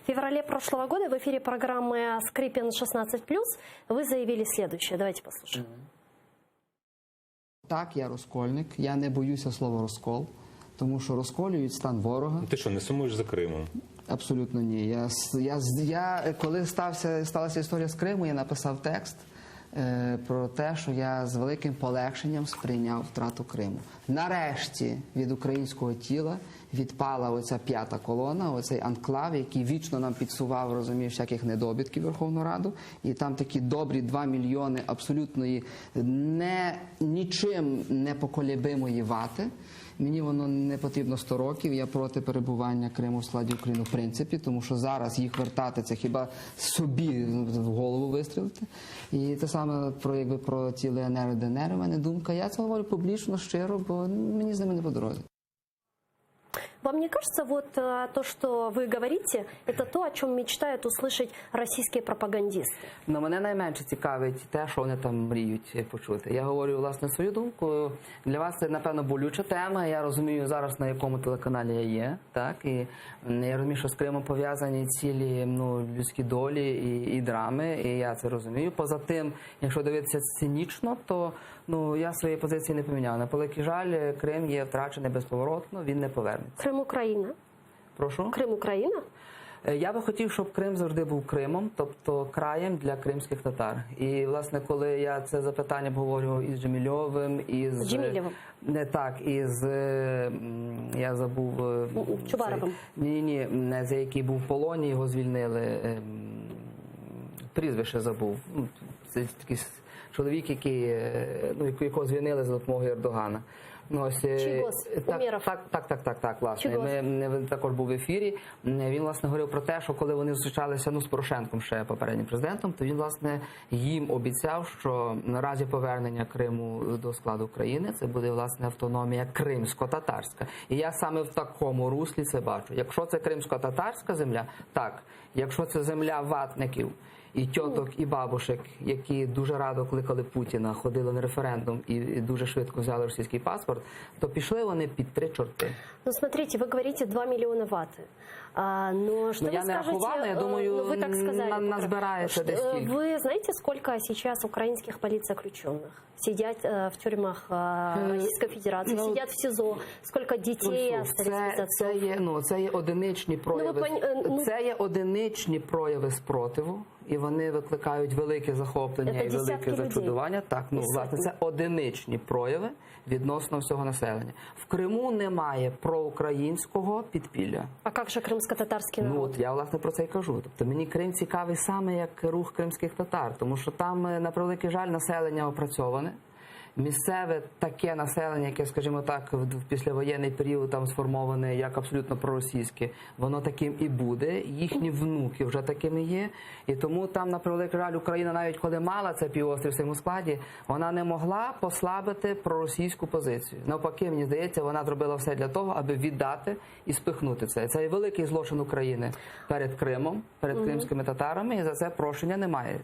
феврале прошлого года в эфире программы «Скрипин 16+» вы заявили следующее. Давайте послушаем. Так, я розкольник. Я не боюся слова «розкол», тому що розколюють стан ворога. Ти що, не сумуєш за Кримом? Абсолютно ні. Коли сталася історія з Криму, я написав текст про те, що я з великим полегшенням сприйняв втрату Криму. Нарешті від українського тіла відпала оця п'ята колона, оцей анклав, який вічно нам підсував, розумієш, всяких недобитків Верховну Раду. І там такі добрі 2 мільйони абсолютної нічим не поколебимої вати. Мені воно не потрібно 100 років, я проти перебування Криму в складі України в принципі, тому що зараз їх вертати, це хіба собі в голову вистрілити. І те саме про ті ЛНР і ДНР, у мене думка, я це говорю публічно, щиро, бо мені з ними не по дорозі. Вам не кажется, вот то, что вы говорите, это то, о чем мечтают услышать российские пропагандисты? Но мене найменше цікавить те, що вони там мріють почути. Я говорю, власне, свою думку. Для вас це, напевно, болюча тема. Я розумію зараз, на якому телеканалі я є. Так? І я розумію, що з Кримом пов'язані цілі людські долі і драми. І я це розумію. Поза тим, якщо дивитися цинічно, то я своєї позиції не поміняв. На великий жаль, Крим є втрачений безповоротно, він не повернеться. Крим Україна? Прошу? Крим Україна? Я би хотів, щоб Крим завжди був Кримом, тобто краєм для кримських татар. І, власне, коли я це запитання говорю із Джемільовим, із... Джемілєвим? Не так, із... Я забув... Чубаровим? Ні, за який був в полоні, його звільнили. Прізвище забув. Це такий чоловік, якого звільнили за допомогою Ердогана. Чийгоз? Умєров? Так, власне. Він також був в ефірі. Він, власне, говорив про те, що коли вони зустрічалися з Порошенком, ще попереднім президентом, то він, власне, їм обіцяв, що на разі повернення Криму до складу України це буде, власне, автономія кримсько-татарська. І я саме в такому руслі це бачу. Якщо це кримсько-татарська земля, так. Якщо це земля ватників, і тьоток, і бабушек, які дуже радо кликали Путіна, ходили на референдум і дуже швидко взяли російський паспорт, то пішли вони під 3 чорти. Ну, смотрите, вы говорите 2 миллиона ваты. Но что я вы не скажете, рахувала, я думаю, вы так сказали, назбирається десь стільки. Вы знаете, сколько сейчас украинских политзаключенных сидят в тюрьмах Российской Федерации, сидят в СИЗО, сколько детей остались без отцов? Це є одиничні прояви, це є одиничні прояви спротиву, і вони викликають велике захоплення і велике зачудування. Так, власне, це одиничні прояви відносно всього населення. В Криму немає проукраїнського підпілля. А як же кримсько-татарський народ? Я, власне, про це і кажу. Тобто мені Крим цікавий саме як рух кримських татар, тому що там, на превеликий жаль, населення опрацьоване. Місцеве таке населення, яке, скажімо так, в післявоєнний період там сформоване як абсолютно проросійське, воно таким і буде, їхні внуки вже такими є. І тому там, на превеликий жаль, Україна, навіть коли мала цей півострів в своєму складі, вона не могла послабити проросійську позицію. Навпаки, мені здається, вона зробила все для того, аби віддати і спихнути це. Це є великий злочин України перед Кримом, перед кримськими татарами, і за це прощення немає.